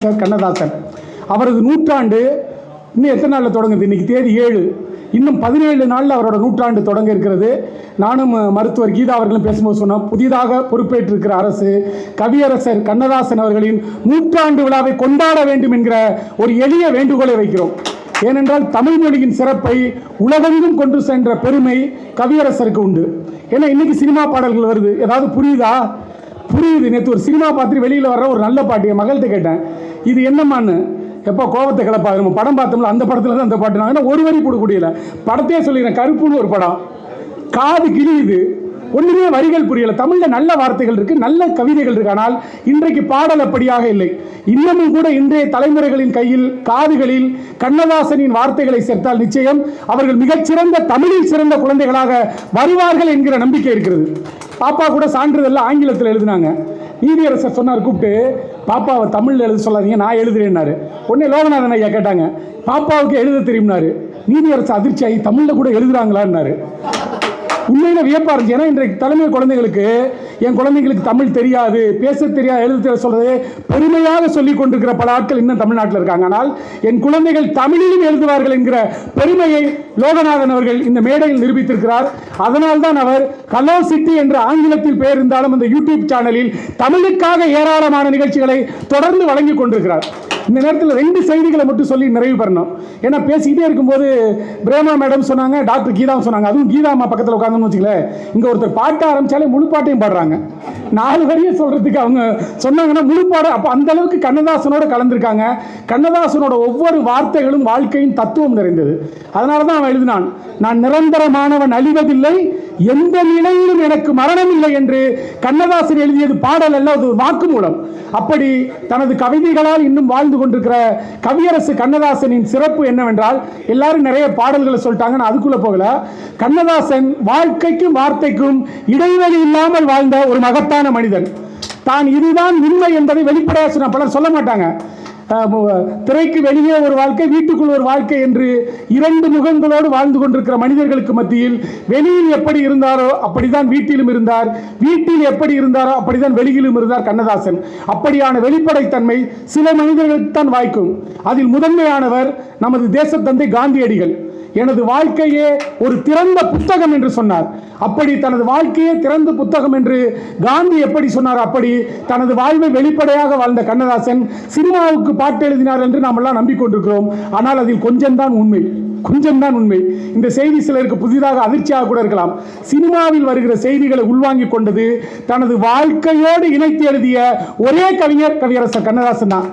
கண்ணதாசன் அவரது நூற்றாண்டு இன்னும் எத்தனை நாளில் தொடங்குது? இன்னைக்கு தேதி 7, இன்னும் 17 நாளில் அவரோட நூற்றாண்டு தொடங்க இருக்கிறது. நானும் மருத்துவர் கீதா அவர்களும் பேசும்போது சொன்னோம், புதிதாக பொறுப்பேற்றிருக்கிற அரசு கவியரசர் கண்ணதாசன் அவர்களின் நூற்றாண்டு விழாவை கொண்டாட வேண்டும் என்கிற ஒரு எளிய வேண்டுகோளை வைக்கிறோம். ஏனென்றால் தமிழ் மொழியின் சிறப்பை உலகெங்கும் கொண்டு சென்ற பெருமை கவியரசருக்கு உண்டு. ஏன்னா இன்னைக்கு சினிமா பாடல்கள் வருது, ஏதாவது புரியுதா? புரியுது. நேற்று ஒரு சினிமா பார்த்துட்டு வெளியில் வர்ற ஒரு நல்ல பாட்டு என் மகள்கிட்ட கேட்டேன், இது என்னம்மான்னு. எப்போ கோபத்தை கிளப்பாது, நம்ம படம் பார்த்தோம்ல அந்த படத்தில் தான் அந்த பாட்டு. நான் ஒரு வரி போடக்கூடியல படத்தையே சொல்லிடுறேன். கருப்புன்னு ஒரு படம், காது கிழியுது, ஒன்றுமே வரிகள் புரியல. தமிழில் நல்ல வார்த்தைகள் இருக்கு, நல்ல கவிதைகள் இருக்கு. ஆனால் இன்றைக்கு பாடல் அப்படியாக இல்லை. இன்னமும் கூட இன்றைய தலைமுறைகளின் கையில் காதுகளில் கண்ணதாசனின் வார்த்தைகளை சேர்த்தால் நிச்சயம் அவர்கள் மிகச்சிறந்த தமிழில் சிறந்த குழந்தைகளாக வருவார்கள் என்கிற நம்பிக்கை இருக்கிறது. பாப்பா கூட சான்றிதழ் ஆங்கிலத்தில் எழுதினாங்க. நீதியரசர் சொன்னார், கூப்பிட்டு பாப்பாவை தமிழில் எழுத சொல்லாதீங்க, நான் எழுதுறேன்னாரு. உடனே லோகநாதன் ஐயா கேட்டாங்க, பாப்பாவுக்கு எழுத தெரியும்னாரு. நீதியரசர் அதிர்ச்சியாகி தமிழில் கூட எழுதுறாங்களான்னாரு. உண்மையில வியப்பா இருந்துச்சு. ஏன்னா இன்றைக்கு தலைமை குழந்தைகளுக்கு, என் குழந்தைங்களுக்கு தமிழ் தெரியாது, பேச தெரியாது, எழுத சொல்றது பெருமையாக சொல்லிக் கொண்டிருக்கிற பல ஆட்கள் இன்னும் தமிழ்நாட்டில் இருக்காங்க. ஆனால் என் குழந்தைகள் தமிழிலும் எழுதுவார்கள் என்கிற பெருமையை லோகநாதன் அவர்கள் இந்த மேடையில் நிரூபித்திருக்கிறார். அதனால்தான் அவர் ஹலோ சிட்டி என்ற ஆங்கிலத்தில் பெயர் இருந்தாலும் இந்த யூடியூப் சேனலில் தமிழுக்காக ஏராளமான நிகழ்ச்சிகளை தொடர்ந்து வழங்கிக் கொண்டிருக்கிறார். இந்த நேரத்தில் 2 செய்திகளை மட்டும் சொல்லி நிறைவு பெறணும். ஏன்னா பேசிக்கிட்டே இருக்கும்போது பிரேமா மேடம் சொன்னாங்க, டாக்டர் கீதாவும் சொன்னாங்க. அதுவும் கீதா அம்மா பக்கத்தில் உட்காந்துன்னு வச்சுக்கலேன், இங்கே ஒருத்தர் பாட்ட ஆரம்பிச்சாலே முழு பாட்டையும் பாடுறாங்க. 4 வரியை சொல்றதுக்கு அவங்க சொன்னாங்கன்னா முழு பாடம். அப்போ அந்த அளவுக்கு கண்ணதாசனோட கலந்துருக்காங்க. கண்ணதாசனோட ஒவ்வொரு வார்த்தைகளும் வாழ்க்கையின் தத்துவம் நிறைந்தது. அதனால தான் அவன் எழுதினான், நான் நிரந்தரமானவன், அழிவதில்லை, எந்த நிலையிலும் எனக்கு மரணம் இல்லை என்று. கண்ணதாசன் எழுதியது பாடல் அல்ல, அது ஒரு வாக்கு மூலம். அப்படி தனது கவிதைகளால் இன்னும் வாழ்ந்து கொண்டிருக்கிற கவியரசு கண்ணதாசனின் சிறப்பு என்னவென்றால், எல்லாரும் நிறைய பாடல்களை சொல்லிட்டாங்க, நான் அதுக்குள்ள போகல. கண்ணதாசன் வாழ்க்கைக்கும் வார்த்தைக்கும் இடைவெளி இல்லாமல் வாழ்ந்த ஒரு மகத்தான மனிதன். தான் இதுதான் உண்மை என்பதை வெளிப்படையாக சொன்ன பலர் சொல்ல மாட்டாங்க. திரைக்கு வெளியே ஒரு வாழ்க்கை, வீட்டுக்குள் ஒரு வாழ்க்கை என்று 2 முகங்களோடு வாழ்ந்து கொண்டிருக்கிற மனிதர்களுக்கு மத்தியில் வெளியில் எப்படி இருந்தாரோ அப்படிதான் வீட்டிலும் இருந்தார், வீட்டில் எப்படி இருந்தாரோ அப்படிதான் வெளியிலும் இருந்தார் கண்ணதாசன். அப்படியான வெளிப்படைத்தன்மை சில மனிதர்களுக்கு தான் வாய்க்கும். அதில் முதன்மையானவர் நமது தேசத்தந்தை காந்தியடிகள். எனது வாழ்க்கையே ஒரு திறந்த புத்தகம் என்று சொன்னார். அப்படி தனது வாழ்க்கையே திறந்த புத்தகம் என்று காந்தி எப்படி சொன்னார், அப்படி தனது வாழ்வை வெளிப்படையாக வாழ்ந்த கண்ணதாசன் சினிமாவுக்கு பாட்டு எழுதினார் என்று நாம் எல்லாம் நம்பிக்கொண்டிருக்கிறோம். ஆனால் அதில் கொஞ்சம்தான் உண்மை, கொஞ்சம்தான் உண்மை. இந்த செய்தி சிலருக்கு புதிதாக அதிர்ச்சியாக கூட இருக்கலாம். சினிமாவில் வருகிற செய்திகளை உள்வாங்கிக் கொண்டது தனது வாழ்க்கையோடு இணைத்து எழுதிய ஒரே கவிஞர் கவியரசர் கண்ணதாசன் தான்.